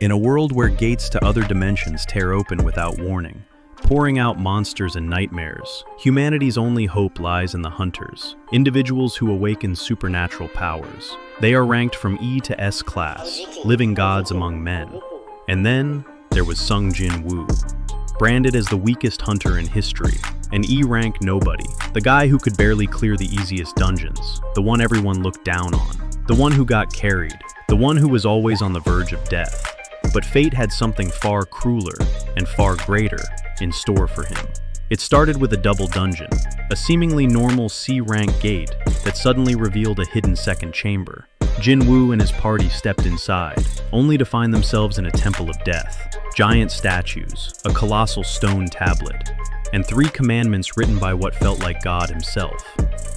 In a world where gates to other dimensions tear open without warning, pouring out monsters and nightmares, humanity's only hope lies in the hunters, individuals who awaken supernatural powers. They are ranked from E to S class, living gods among men. And then, there was Sung Jin-woo, branded as the weakest hunter in history, an E-rank nobody, the guy who could barely clear the easiest dungeons, the one everyone looked down on, the one who got carried, the one who was always on the verge of death. But fate had something far crueler and far greater in store for him. It started with a double dungeon, a seemingly normal C-rank gate that suddenly revealed a hidden second chamber. Jin-woo and his party stepped inside, only to find themselves in a temple of death. Giant statues, a colossal stone tablet, and 3 commandments written by what felt like God himself.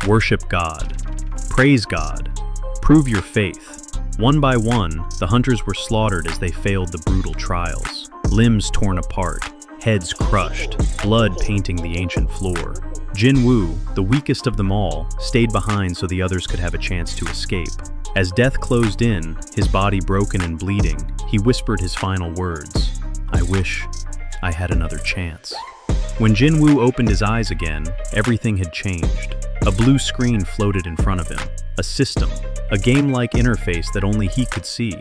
Worship God. Praise God. Prove your faith. One by one, the hunters were slaughtered as they failed the brutal trials. Limbs torn apart, heads crushed, blood painting the ancient floor. Jin-woo, the weakest of them all, stayed behind so the others could have a chance to escape. As death closed in, his body broken and bleeding, he whispered his final words, "I wish I had another chance." When Jin-woo opened his eyes again, everything had changed. A blue screen floated in front of him, a system, a game-like interface that only he could see.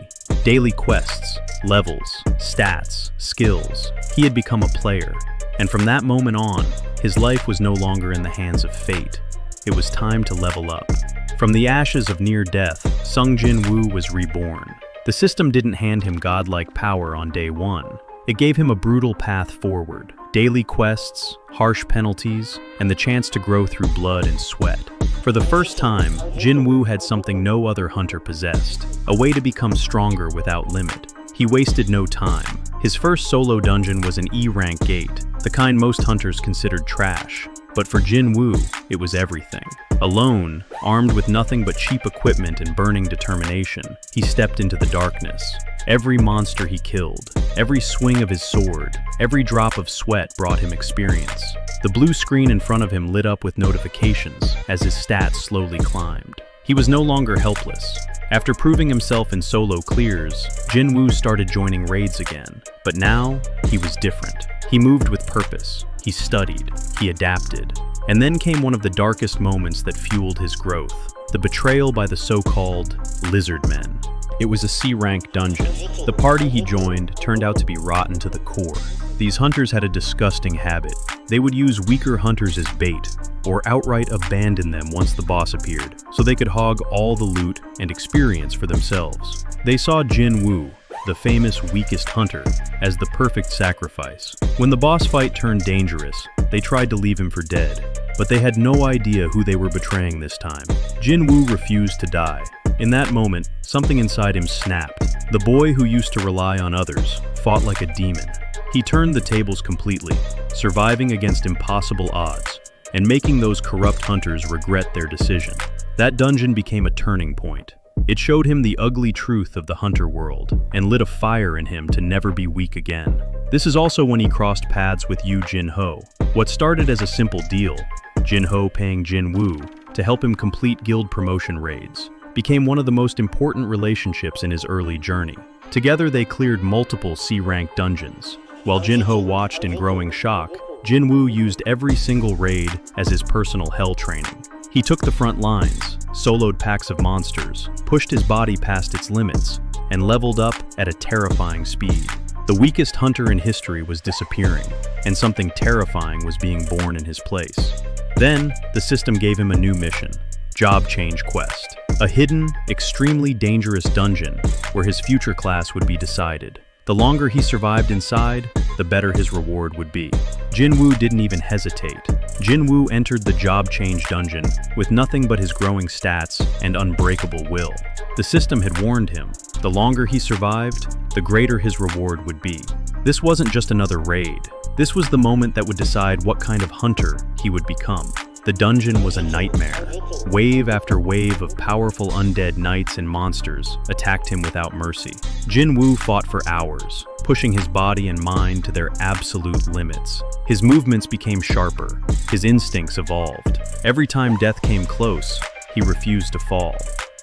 Daily quests, levels, stats, skills. He had become a player, and from that moment on, his life was no longer in the hands of fate. It was time to level up. From the ashes of near death, Sung Jin-woo was reborn. The system didn't hand him godlike power on day one. It gave him a brutal path forward. Daily quests, harsh penalties, and the chance to grow through blood and sweat. For the first time, Jin-woo had something no other hunter possessed, a way to become stronger without limit. He wasted no time. His first solo dungeon was an E-rank gate, the kind most hunters considered trash. But for Jin-woo, it was everything. Alone, armed with nothing but cheap equipment and burning determination, he stepped into the darkness. Every monster he killed, every swing of his sword, every drop of sweat brought him experience. The blue screen in front of him lit up with notifications as his stats slowly climbed. He was no longer helpless. After proving himself in solo clears, Jin-woo started joining raids again. But now, he was different. He moved with purpose. He studied. He adapted. And then came one of the darkest moments that fueled his growth, the betrayal by the so-called lizard men. It was a C-rank dungeon. The party he joined turned out to be rotten to the core. These hunters had a disgusting habit. They would use weaker hunters as bait, or outright abandon them once the boss appeared, so they could hog all the loot and experience for themselves. They saw Jin-woo, the famous weakest hunter, as the perfect sacrifice. When the boss fight turned dangerous, they tried to leave him for dead, but they had no idea who they were betraying this time. Jin-woo refused to die. In that moment, something inside him snapped. The boy who used to rely on others fought like a demon. He turned the tables completely, surviving against impossible odds, and making those corrupt hunters regret their decision. That dungeon became a turning point. It showed him the ugly truth of the hunter world, and lit a fire in him to never be weak again. This is also when he crossed paths with Yu Jin-ho. What started as a simple deal, Jin-ho paying Jin-woo to help him complete guild promotion raids, became one of the most important relationships in his early journey. Together they cleared multiple C-rank dungeons. While Jin-ho watched in growing shock, Jin-woo used every single raid as his personal hell training. He took the front lines, soloed packs of monsters, pushed his body past its limits, and leveled up at a terrifying speed. The weakest hunter in history was disappearing, and something terrifying was being born in his place. Then, the system gave him a new mission, Job Change Quest, a hidden, extremely dangerous dungeon where his future class would be decided. The longer he survived inside, the better his reward would be. Jin-woo didn't even hesitate. Jin-woo entered the Job Change dungeon with nothing but his growing stats and unbreakable will. The system had warned him. The longer he survived, the greater his reward would be. This wasn't just another raid. This was the moment that would decide what kind of hunter he would become. The dungeon was a nightmare. Wave after wave of powerful undead knights and monsters attacked him without mercy. Jin-woo fought for hours, pushing his body and mind to their absolute limits. His movements became sharper. His instincts evolved. Every time death came close, he refused to fall.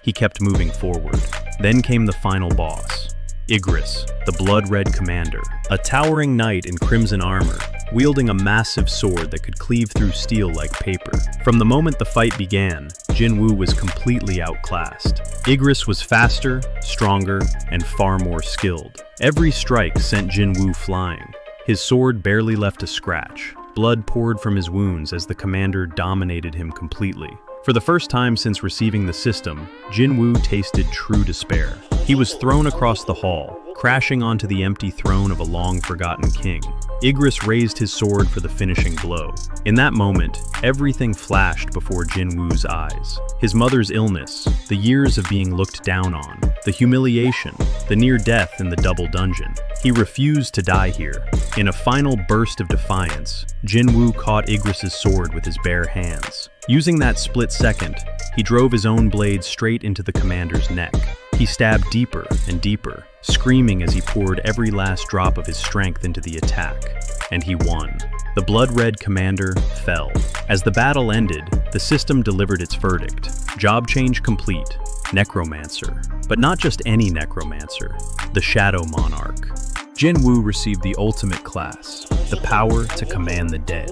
He kept moving forward. Then came the final boss. Igris, the blood-red commander, a towering knight in crimson armor, wielding a massive sword that could cleave through steel like paper. From the moment the fight began, Jin-woo was completely outclassed. Igris was faster, stronger, and far more skilled. Every strike sent Jin-woo flying. His sword barely left a scratch. Blood poured from his wounds as the commander dominated him completely. For the first time since receiving the system, Jin-woo tasted true despair. He was thrown across the hall, crashing onto the empty throne of a long-forgotten king. Igris raised his sword for the finishing blow. In that moment, everything flashed before Jin-woo's eyes. His mother's illness, the years of being looked down on, the humiliation, the near death in the double dungeon. He refused to die here. In a final burst of defiance, Jin-woo caught Igris's sword with his bare hands. Using that split second, he drove his own blade straight into the commander's neck. He stabbed deeper and deeper, screaming as he poured every last drop of his strength into the attack. And he won. The blood-red commander fell. As the battle ended, the system delivered its verdict. Job change complete. Necromancer. But not just any necromancer. The Shadow Monarch. Jin-woo received the ultimate class, the power to command the dead.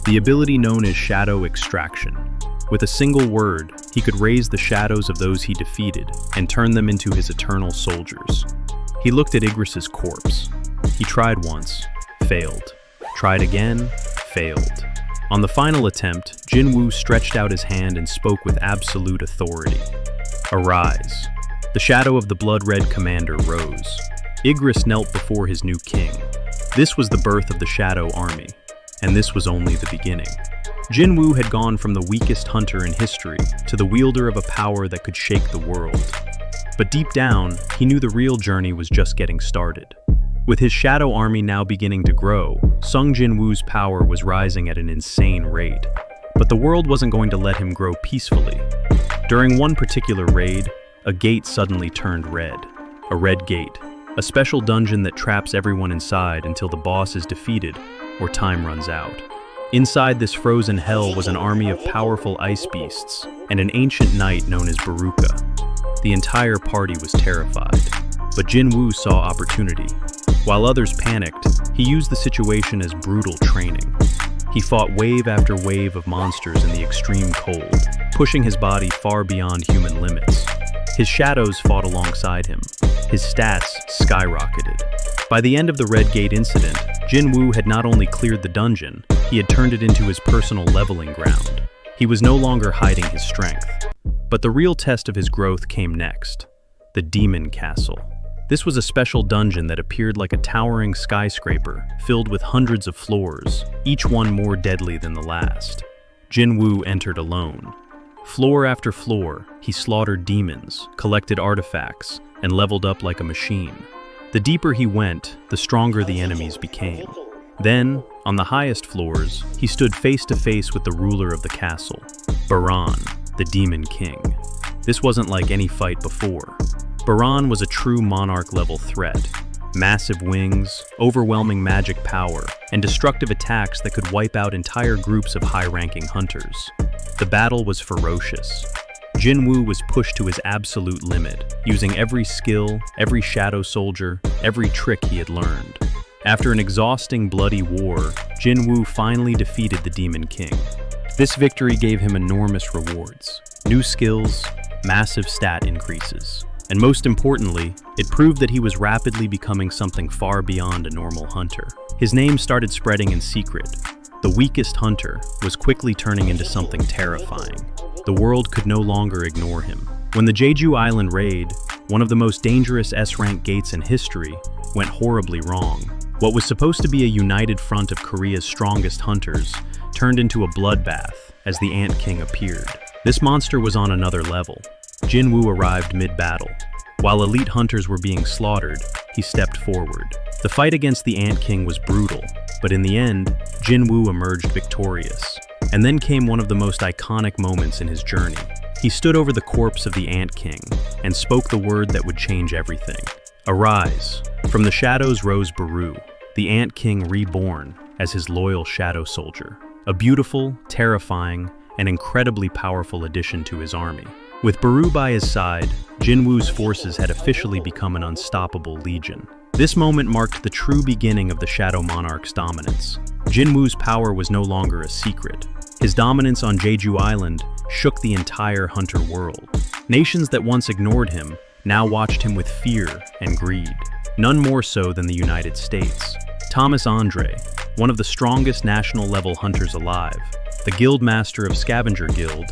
The ability known as Shadow Extraction. With a single word, he could raise the shadows of those he defeated and turn them into his eternal soldiers. He looked at Igris's corpse. He tried once, failed. Tried again, failed. On the final attempt, Jin-woo stretched out his hand and spoke with absolute authority. Arise. The shadow of the blood-red commander rose. Igris knelt before his new king. This was the birth of the Shadow Army, and this was only the beginning. Jin-woo had gone from the weakest hunter in history to the wielder of a power that could shake the world. But deep down, he knew the real journey was just getting started. With his shadow army now beginning to grow, Sung Jin-woo's power was rising at an insane rate. But the world wasn't going to let him grow peacefully. During one particular raid, a gate suddenly turned red. A red gate, a special dungeon that traps everyone inside until the boss is defeated or time runs out. Inside this frozen hell was an army of powerful ice beasts and an ancient knight known as Baruka. The entire party was terrified, but Jin-woo saw opportunity. While others panicked, he used the situation as brutal training. He fought wave after wave of monsters in the extreme cold, pushing his body far beyond human limits. His shadows fought alongside him. His stats skyrocketed. By the end of the Red Gate incident, Jin-woo had not only cleared the dungeon, he had turned it into his personal leveling ground. He was no longer hiding his strength. But the real test of his growth came next. The Demon Castle. This was a special dungeon that appeared like a towering skyscraper, filled with hundreds of floors, each one more deadly than the last. Jin-woo entered alone. Floor after floor, he slaughtered demons, collected artifacts, and leveled up like a machine. The deeper he went, the stronger the enemies became. Then, on the highest floors, he stood face to face with the ruler of the castle, Baran, the Demon King. This wasn't like any fight before. Baran was a true monarch-level threat. Massive wings, overwhelming magic power, and destructive attacks that could wipe out entire groups of high-ranking hunters. The battle was ferocious. Jin-woo was pushed to his absolute limit, using every skill, every shadow soldier, every trick he had learned. After an exhausting, bloody war, Jin-woo finally defeated the Demon King. This victory gave him enormous rewards, new skills, massive stat increases. And most importantly, it proved that he was rapidly becoming something far beyond a normal hunter. His name started spreading in secret. The weakest hunter was quickly turning into something terrifying. The world could no longer ignore him. When the Jeju Island raid, one of the most dangerous S-rank gates in history, went horribly wrong. What was supposed to be a united front of Korea's strongest hunters turned into a bloodbath as the Ant King appeared. This monster was on another level. Jin-woo arrived mid-battle. While elite hunters were being slaughtered, he stepped forward. The fight against the Ant King was brutal, but in the end, Jin-woo emerged victorious. And then came one of the most iconic moments in his journey. He stood over the corpse of the Ant King and spoke the word that would change everything. Arise. From the shadows rose Baru, the Ant King reborn as his loyal shadow soldier. A beautiful, terrifying, and incredibly powerful addition to his army. With Baru by his side, Jin-woo's forces had officially become an unstoppable legion. This moment marked the true beginning of the Shadow Monarch's dominance. Jin-woo's power was no longer a secret. His dominance on Jeju Island shook the entire hunter world. Nations that once ignored him now watched him with fear and greed. None more so than the United States. Thomas Andre, one of the strongest national-level hunters alive, the guild master of Scavenger Guild,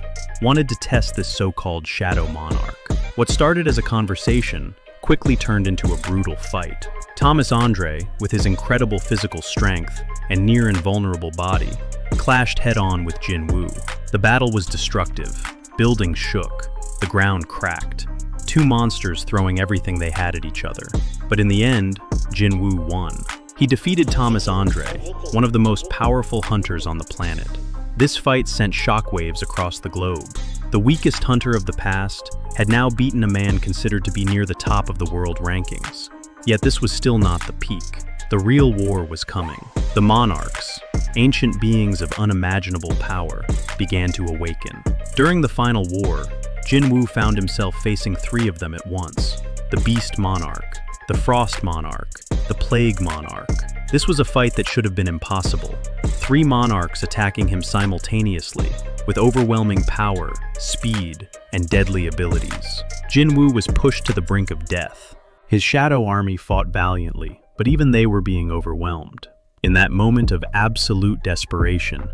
wanted to test this so-called Shadow Monarch. What started as a conversation quickly turned into a brutal fight. Thomas Andre, with his incredible physical strength and near-invulnerable body, clashed head-on with Jin-woo. The battle was destructive. Buildings shook. The ground cracked. Two monsters throwing everything they had at each other. But in the end, Jin-woo won. He defeated Thomas Andre, one of the most powerful hunters on the planet. This fight sent shockwaves across the globe. The weakest hunter of the past had now beaten a man considered to be near the top of the world rankings. Yet this was still not the peak. The real war was coming. The monarchs, ancient beings of unimaginable power, began to awaken. During the final war, Jin-woo found himself facing three of them at once: the Beast Monarch, the Frost Monarch, the Plague Monarch. This was a fight that should have been impossible. Three monarchs attacking him simultaneously, with overwhelming power, speed, and deadly abilities. Jin-woo was pushed to the brink of death. His shadow army fought valiantly, but even they were being overwhelmed. In that moment of absolute desperation,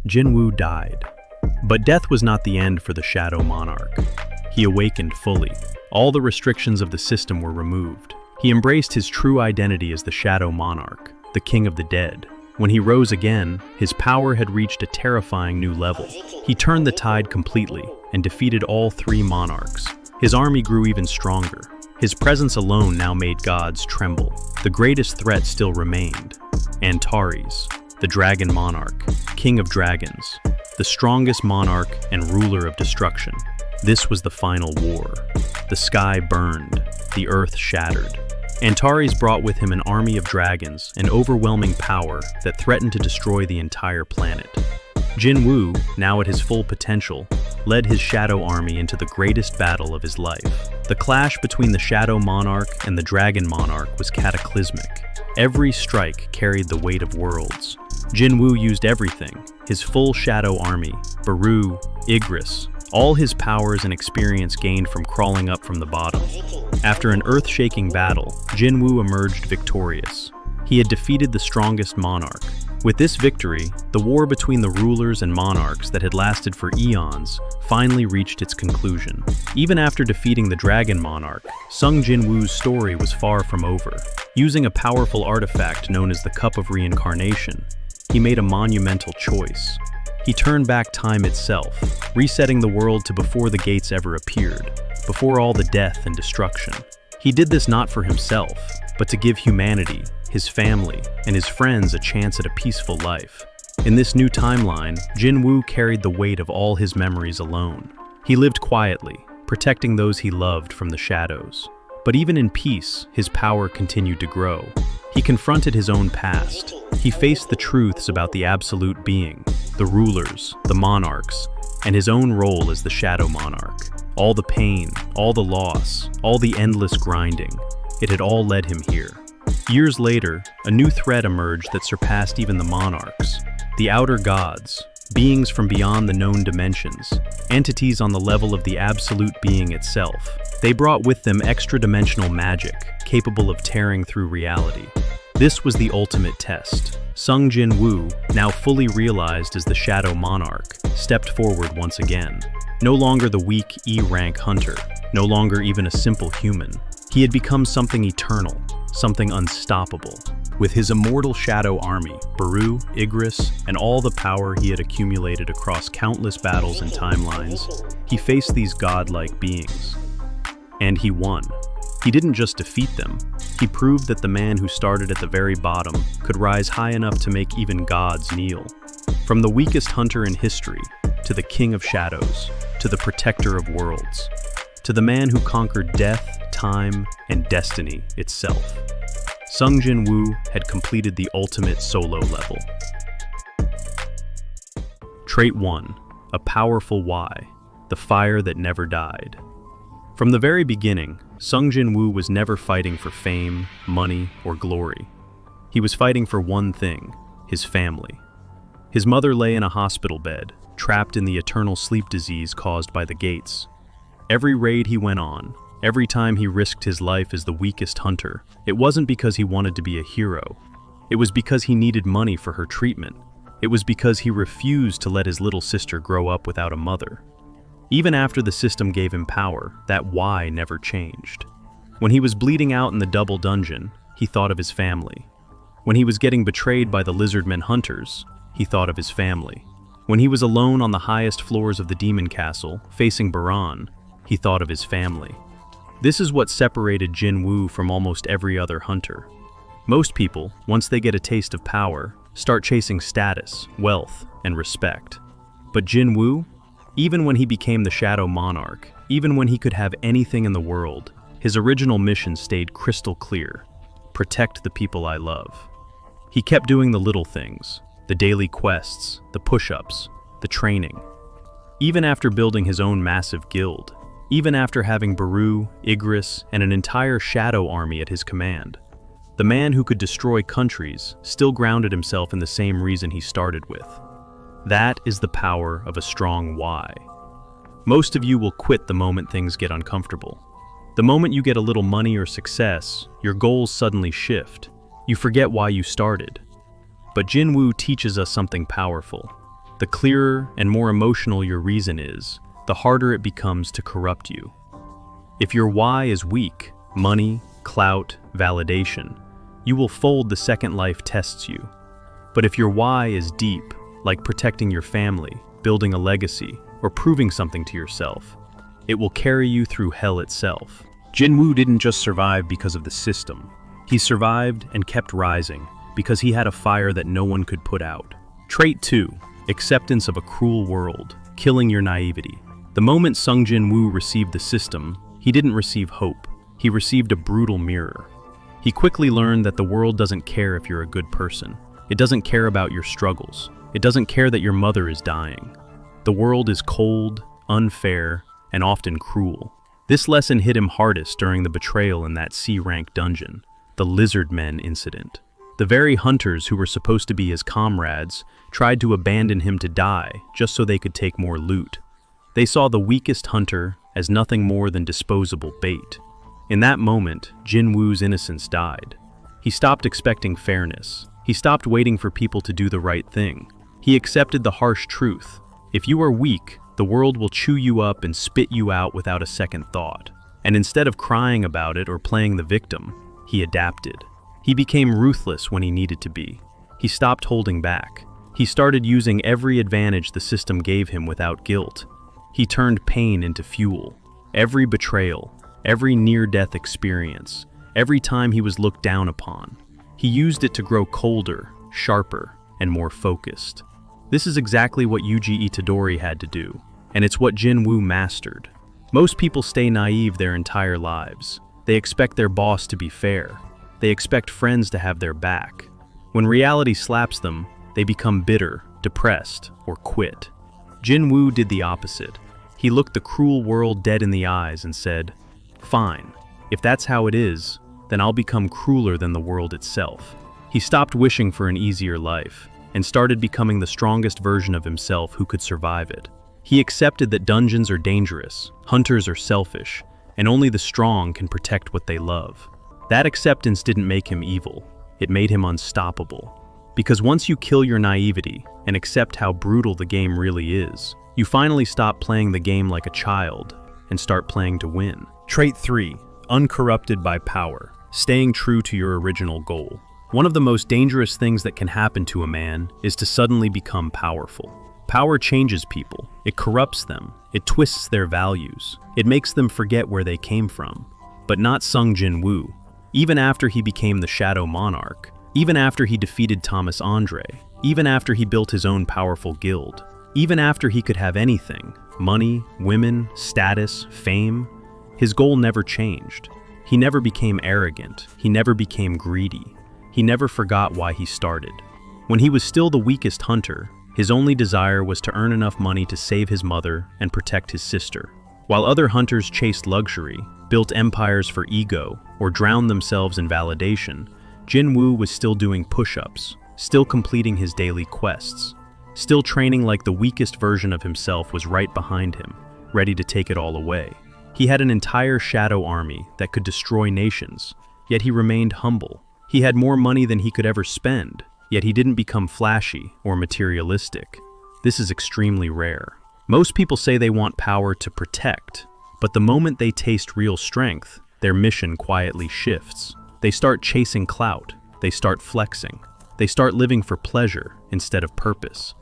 Jin-woo died. But death was not the end for the Shadow Monarch. He awakened fully. All the restrictions of the system were removed. He embraced his true identity as the Shadow Monarch, the King of the Dead. When he rose again, his power had reached a terrifying new level. He turned the tide completely and defeated all three monarchs. His army grew even stronger. His presence alone now made gods tremble. The greatest threat still remained: Antares, the Dragon Monarch, King of Dragons, the strongest monarch and ruler of destruction. This was the final war. The sky burned, the earth shattered. Antares brought with him an army of dragons and overwhelming power that threatened to destroy the entire planet. Jin-woo, now at his full potential, led his shadow army into the greatest battle of his life. The clash between the Shadow Monarch and the Dragon Monarch was cataclysmic. Every strike carried the weight of worlds. Jin-woo used everything: his full shadow army, Baru, Igris, all his powers and experience gained from crawling up from the bottom. After an earth-shaking battle, Jin-woo emerged victorious. He had defeated the strongest monarch. With this victory, the war between the rulers and monarchs that had lasted for eons finally reached its conclusion. Even after defeating the Dragon Monarch, Sung Jin-woo's story was far from over. Using a powerful artifact known as the Cup of Reincarnation, he made a monumental choice. He turned back time itself, resetting the world to before the gates ever appeared, before all the death and destruction. He did this not for himself, but to give humanity, his family, and his friends a chance at a peaceful life. In this new timeline, Jin-woo carried the weight of all his memories alone. He lived quietly, protecting those he loved from the shadows. But even in peace, his power continued to grow. He confronted his own past. He faced the truths about the absolute being, the rulers, the monarchs, and his own role as the Shadow Monarch. All the pain, all the loss, all the endless grinding, it had all led him here. Years later, a new threat emerged that surpassed even the monarchs: the outer gods, beings from beyond the known dimensions, entities on the level of the absolute being itself. They brought with them extra-dimensional magic, capable of tearing through reality. This was the ultimate test. Sung Jin-woo, now fully realized as the Shadow Monarch, stepped forward once again. No longer the weak E-rank hunter, no longer even a simple human. He had become something eternal, something unstoppable. With his immortal shadow army, Baru, Igris, and all the power he had accumulated across countless battles and timelines, he faced these godlike beings. And he won. He didn't just defeat them, he proved that the man who started at the very bottom could rise high enough to make even gods kneel. From the weakest hunter in history, to the King of Shadows, to the Protector of Worlds, to the man who conquered death, time, and destiny itself. Sung Jin-woo had completed the ultimate solo level. Trait 1. A powerful why. the fire that never died. From the very beginning, Sung Jin-woo was never fighting for fame, money, or glory. He was fighting for one thing: his family. His mother lay in a hospital bed, trapped in the eternal sleep disease caused by the gates. Every raid he went on, every time he risked his life as the weakest hunter, it wasn't because he wanted to be a hero. It was because he needed money for her treatment. It was because he refused to let his little sister grow up without a mother. Even after the system gave him power, that why never changed. When he was bleeding out in the double dungeon, he thought of his family. When he was getting betrayed by the lizardmen hunters, he thought of his family. When he was alone on the highest floors of the demon castle, facing Baran, he thought of his family. This is what separated Jin-woo from almost every other hunter. Most people, once they get a taste of power, start chasing status, wealth, and respect. But Jin-woo, even when he became the Shadow Monarch, even when he could have anything in the world, his original mission stayed crystal clear: protect the people I love. He kept doing the little things, the daily quests, the push-ups, the training. Even after building his own massive guild, even after having Baru, Igris, and an entire shadow army at his command, the man who could destroy countries still grounded himself in the same reason he started with. That is the power of a strong why. Most of you will quit the moment things get uncomfortable. The moment you get a little money or success, your goals suddenly shift. You forget why you started. But Jin-woo teaches us something powerful. The clearer and more emotional your reason is, the harder it becomes to corrupt you. If your why is weak, money, clout, validation, you will fold the second life tests you. But if your why is deep, like protecting your family, building a legacy, or proving something to yourself, it will carry you through hell itself. Jin-woo didn't just survive because of the system. He survived and kept rising because he had a fire that no one could put out. Trait 2, acceptance of a cruel world, killing your naivety. The moment Sung Jin-woo received the system, he didn't receive hope. He received a brutal mirror. He quickly learned that the world doesn't care if you're a good person. It doesn't care about your struggles. It doesn't care that your mother is dying. The world is cold, unfair, and often cruel. This lesson hit him hardest during the betrayal in that C-rank dungeon, the Lizard Men incident. The very hunters who were supposed to be his comrades tried to abandon him to die just so they could take more loot. They saw the weakest hunter as nothing more than disposable bait. In that moment, Jin-woo's innocence died. He stopped expecting fairness. He stopped waiting for people to do the right thing. He accepted the harsh truth. If you are weak, the world will chew you up and spit you out without a second thought. And instead of crying about it or playing the victim, he adapted. He became ruthless when he needed to be. He stopped holding back. He started using every advantage the system gave him without guilt. He turned pain into fuel. Every betrayal, every near-death experience, every time he was looked down upon, he used it to grow colder, sharper, and more focused. This is exactly what Yuji Itadori had to do, and it's what Jin-woo mastered. Most people stay naive their entire lives. They expect their boss to be fair. They expect friends to have their back. When reality slaps them, they become bitter, depressed, or quit. Jin-woo did the opposite. He looked the cruel world dead in the eyes and said, "Fine, if that's how it is, then I'll become crueler than the world itself." He stopped wishing for an easier life and started becoming the strongest version of himself who could survive it. He accepted that dungeons are dangerous, hunters are selfish, and only the strong can protect what they love. That acceptance didn't make him evil, it made him unstoppable. Because once you kill your naivety and accept how brutal the game really is, you finally stop playing the game like a child and start playing to win. Trait 3, uncorrupted by power, staying true to your original goal. One of the most dangerous things that can happen to a man is to suddenly become powerful. Power changes people. It corrupts them. It twists their values. It makes them forget where they came from. But not Sung Jin-woo. Even after he became the Shadow Monarch, even after he defeated Thomas Andre, even after he built his own powerful guild, even after he could have anything, money, women, status, fame, his goal never changed. He never became arrogant. He never became greedy. He never forgot why he started. When he was still the weakest hunter, His only desire was to earn enough money to save his mother and protect his sister. While other hunters chased luxury, built empires for ego, or drowned themselves in validation, Jin-woo was still doing push-ups, still completing his daily quests, still training like the weakest version of himself was right behind him, ready to take it all away. He had an entire shadow army that could destroy nations, yet he remained humble. He had more money than he could ever spend, yet he didn't become flashy or materialistic. This is extremely rare. Most people say they want power to protect, but the moment they taste real strength, their mission quietly shifts. They start chasing clout, they start flexing, they start living for pleasure instead of purpose.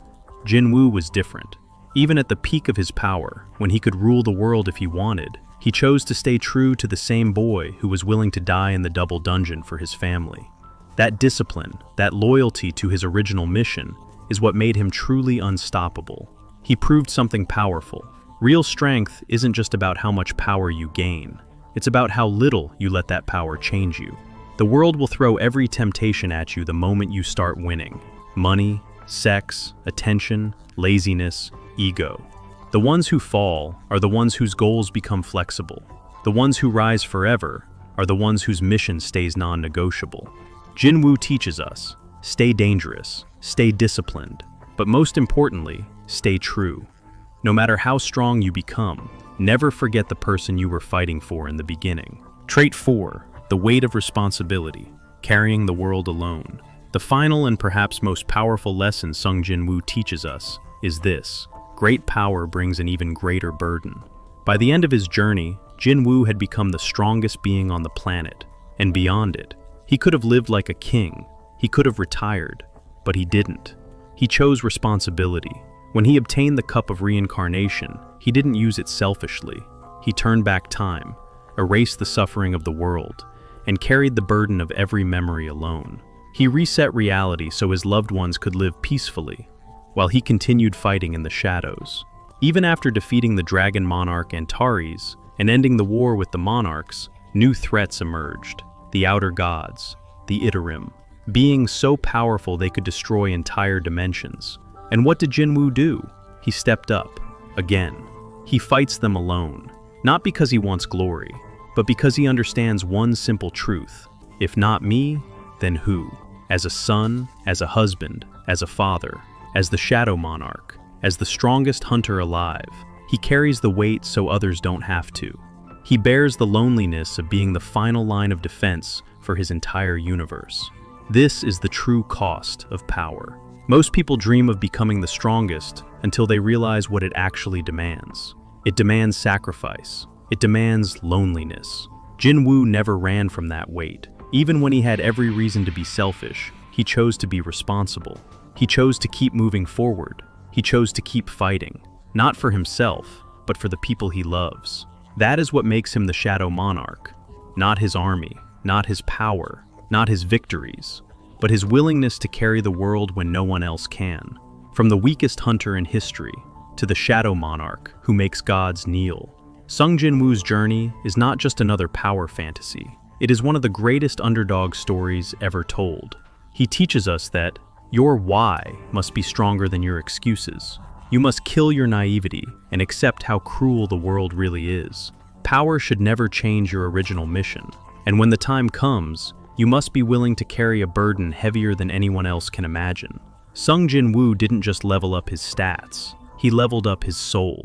Jin-woo was different. Even at the peak of his power, when he could rule the world if he wanted, he chose to stay true to the same boy who was willing to die in the double dungeon for his family. That discipline, that loyalty to his original mission, is what made him truly unstoppable. He proved something powerful. Real strength isn't just about how much power you gain. It's about how little you let that power change you. The world will throw every temptation at you the moment you start winning. Money, sex, attention, laziness, ego. The ones who fall are the ones whose goals become flexible. The ones who rise forever are the ones whose mission stays non-negotiable. Jin-woo teaches us, stay dangerous, stay disciplined, but most importantly, stay true. No matter how strong you become, never forget the person you were fighting for in the beginning. Trait 4, the weight of responsibility, carrying the world alone. The final and perhaps most powerful lesson Sung Jin-woo teaches us is this: great power brings an even greater burden. By the end of his journey, Jin-woo had become the strongest being on the planet, and beyond it. He could have lived like a king, he could have retired, but he didn't. He chose responsibility. When he obtained the cup of reincarnation, he didn't use it selfishly. He turned back time, erased the suffering of the world, and carried the burden of every memory alone. He reset reality so his loved ones could live peacefully, while he continued fighting in the shadows. Even after defeating the dragon monarch Antares and ending the war with the monarchs, new threats emerged. The outer gods, the Itarim, beings so powerful they could destroy entire dimensions. And what did Jin-woo do? He stepped up, again. He fights them alone, not because he wants glory, but because he understands one simple truth: if not me, then who? As a son, as a husband, as a father, as the shadow monarch, as the strongest hunter alive, he carries the weight so others don't have to. He bears the loneliness of being the final line of defense for his entire universe. This is the true cost of power. Most people dream of becoming the strongest until they realize what it actually demands. It demands sacrifice. It demands loneliness. Jin-woo never ran from that weight. Even when he had every reason to be selfish, he chose to be responsible. He chose to keep moving forward. He chose to keep fighting, not for himself, but for the people he loves. That is what makes him the Shadow Monarch. Not his army, not his power, not his victories, but his willingness to carry the world when no one else can. From the weakest hunter in history to the Shadow Monarch who makes gods kneel. Sung Jin-woo's journey is not just another power fantasy. It is one of the greatest underdog stories ever told. He teaches us that your why must be stronger than your excuses. You must kill your naivety and accept how cruel the world really is. Power should never change your original mission. And when the time comes, you must be willing to carry a burden heavier than anyone else can imagine. Sung Jin-woo didn't just level up his stats, he leveled up his soul.